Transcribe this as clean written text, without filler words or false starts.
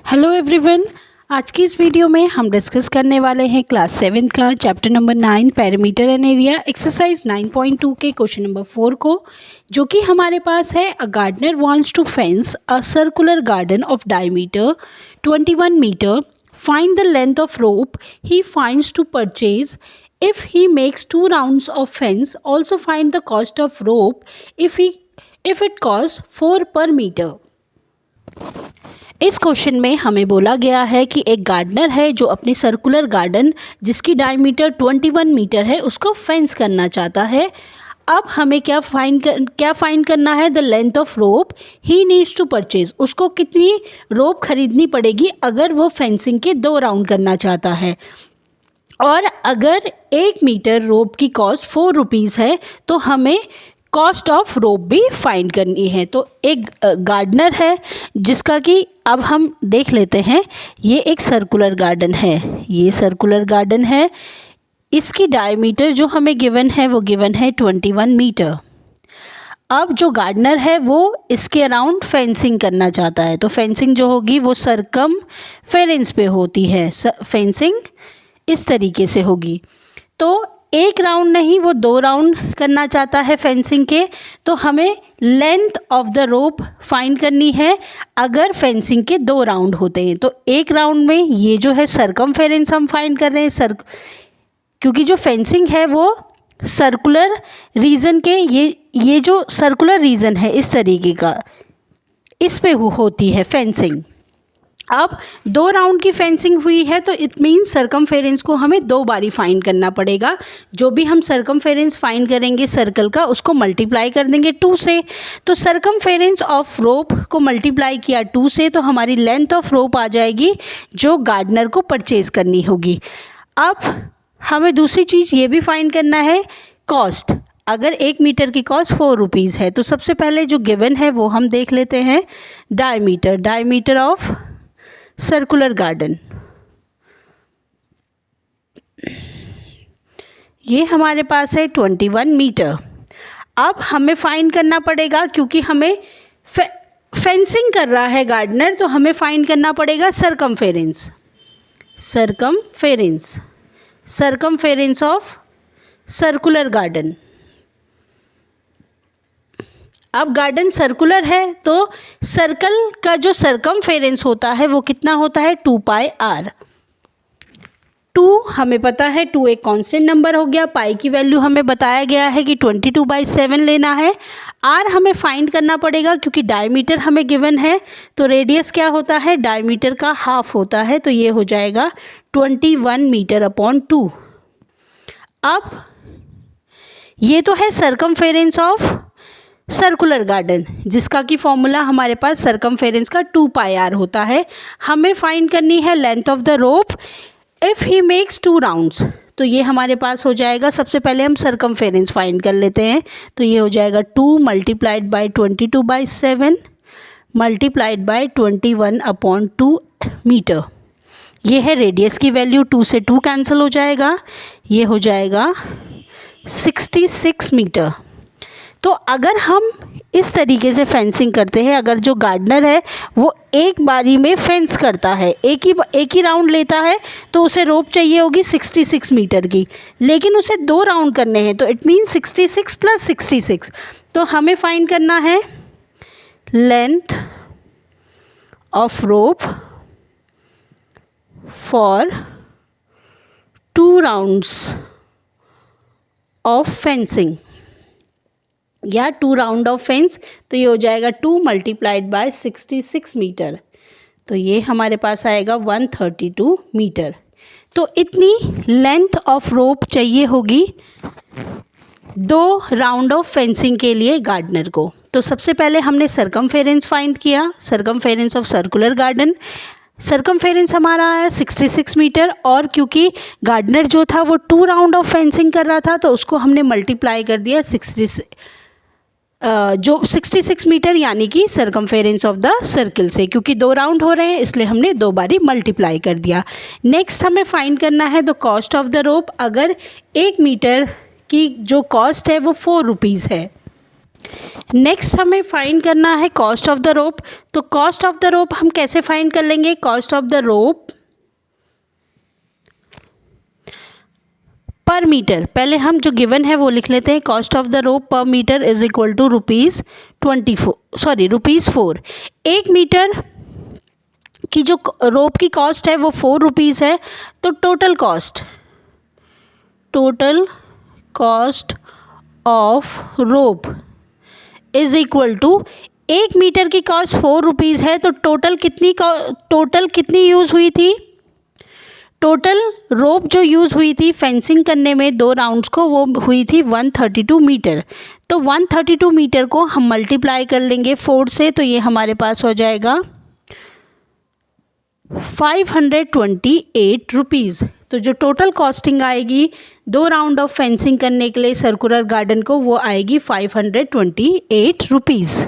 Hello everyone, आज की इस वीडियो में हम डिस्कस करने वाले हैं क्लास 7 का chapter number 9 perimeter and area exercise 9.2 के क्वेश्चन नंबर 4 को, जो कि हमारे पास है। A gardener wants to fence a circular garden of diameter 21 metre, find the length of rope he finds to purchase if he makes 2 rounds of fence. Also find the cost of rope if it costs 4 per meter. इस question में हमें बोला गया है कि एक gardener है जो अपनी सर्कुलर गार्डन जिसकी डायमीटर 21 मीटर है उसको फेंस करना चाहता है। अब हमें क्या फाइंड करना है? The length of rope he needs to purchase. उसको कितनी रोप खरीदनी पड़ेगी अगर वो फेंसिंग के 2 राउंड करना चाहता है। और अगर 1 मीटर रोप की कॉस्ट 4 रुपीज़ है तो हमें कॉस्ट ऑफ रोप भी फाइंड करनी है। तो एक गार्डनर है जिसका कि अब हम देख लेते हैं। ये एक सर्कुलर गार्डन है, ये सर्कुलर गार्डन है। इसकी डायमीटर जो हमें गिवन है वो गिवन है 21 मीटर। अब जो गार्डनर है वो इसके अराउंड फेंसिंग करना चाहता है। तो फेंसिंग जो होगी वो सरकमफेरेंस पे होती है। फेंसिंग इस तरीके से होगी। तो 1 राउंड नहीं, वो 2 राउंड करना चाहता है फेंसिंग के। तो हमें length of the rope find करनी है अगर फेंसिंग के 2 राउंड होते हैं। तो 1 राउंड में ये जो है सरकमफेरेंस हम फाइंड कर रहे हैं। क्योंकि जो फेंसिंग है वो सर्कुलर रीजन के, ये जो सर्कुलर रीजन है इस तरीके का, इस पे होती है फेंसिंग। अब 2 राउंड की फेंसिंग हुई है तो इट मीन्स सरकमफेरेंस को हमें 2 बारी फाइंड करना पड़ेगा। जो भी हम सरकमफेरेंस फाइंड करेंगे सर्कल का, उसको मल्टीप्लाई कर देंगे 2 से। तो सरकमफेरेंस ऑफ रोप को मल्टीप्लाई किया 2 से तो हमारी लेंथ ऑफ रोप आ जाएगी जो गार्डनर को परचेज़ करनी होगी। अब हमें दूसरी चीज़ ये भी फाइंड करना है, कॉस्ट। अगर 1 मीटर की कॉस्ट 4 रुपीज़ है तो सबसे पहले जो गिवन है वो हम देख लेते हैं। डायमीटर ऑफ सर्कुलर गार्डन, ये हमारे पास है 21 मीटर। अब हमें फाइंड करना पड़ेगा, क्योंकि हमें फेंसिंग कर रहा है गार्डनर, तो हमें फाइंड करना पड़ेगा सरकमफेरेंस ऑफ सर्कुलर गार्डन। अब गार्डन सर्कुलर है तो सर्कल का जो सरकमफेरेंस होता है वो कितना होता है? 2 पाई आर। 2 हमें पता है, 2 एक कांस्टेंट नंबर हो गया। पाई की वैल्यू हमें बताया गया है कि 22/7 लेना है। आर हमें फाइंड करना पड़ेगा क्योंकि डायमीटर हमें गिवन है। तो रेडियस क्या होता है? डायमीटर का हाफ होता है। तो ये हो जाएगा 21 मीटर अपॉन 2। अब ये तो है सरकमफेरेंस ऑफ सर्कुलर गार्डन, जिसका कि फॉर्मूला हमारे पास सरकमफेरेंस का 2 पाई आर होता है। हमें फाइंड करनी है length of the rope if he makes 2 rounds. तो ये हमारे पास हो जाएगा, सबसे पहले हम सरकमफेरेंस फाइंड कर लेते हैं। तो ये हो जाएगा 2 multiplied by 22/7 multiplied by 21/2 metre. ये है रेडियस की वैल्यू। 2 से 2 कैंसिल हो जाएगा, ये हो जाएगा 66 मीटर। तो अगर हम इस तरीके से फेंसिंग करते हैं, अगर जो गार्डनर है वो एक बारी में फेंस करता है, एक ही राउंड लेता है, तो उसे रोप चाहिए होगी 66 मीटर की। लेकिन उसे 2 राउंड करने हैं तो इट मीन्स 66 + 66। तो हमें फाइंड करना है length of rope for 2 rounds of fencing या 2 राउंड ऑफ फेंस। तो ये हो जाएगा 2 मल्टीप्लाइड बाय 66 मीटर। तो ये हमारे पास आएगा 132 मीटर। तो इतनी लेंथ ऑफ रोप चाहिए होगी 2 राउंड ऑफ फेंसिंग के लिए गार्डनर को। तो सबसे पहले हमने सरकमफेरेंस फाइंड किया, circumference of circular garden. Circumference हमारा आया 66 मीटर। और क्योंकि गार्डनर जो था वो 2 राउंड ऑफ फेंसिंग कर रहा था तो उसको हमने मल्टीप्लाई कर दिया 66 मीटर, यानी कि सरकमफेरेंस ऑफ द सर्कल से। क्योंकि 2 राउंड हो रहे हैं इसलिए हमने 2 बारी मल्टीप्लाई कर दिया। नेक्स्ट हमें फाइंड करना है द कॉस्ट ऑफ द रोप। अगर 1 मीटर की जो कॉस्ट है वो 4 रुपीज़ है नेक्स्ट हमें फाइंड करना है कॉस्ट ऑफ द रोप। तो कॉस्ट ऑफ द रोप हम कैसे फाइंड कर लेंगे? Cost of the rope per metre, पहले हम जो गिवन है वो लिख लेते हैं। Cost of the rope per metre is equal to rupees 4। 1 metre की जो रोप की कॉस्ट है वो 4 रुपीज़ है। तो total cost of rope is equal to 1 metre की कॉस्ट 4 रुपीज़ है, तो टोटल कितनी यूज़ हुई थी? टोटल रोप जो यूज़ हुई थी फेंसिंग करने में 2 राउंड्स को, वो हुई थी 132 मीटर। तो 132 मीटर को हम मल्टीप्लाई कर लेंगे 4 से, तो ये हमारे पास हो जाएगा 528 रुपीज़। तो जो टोटल कॉस्टिंग आएगी 2 राउंड ऑफ फेंसिंग करने के लिए सर्कुलर गार्डन को, वो आएगी 528 रुपीज़।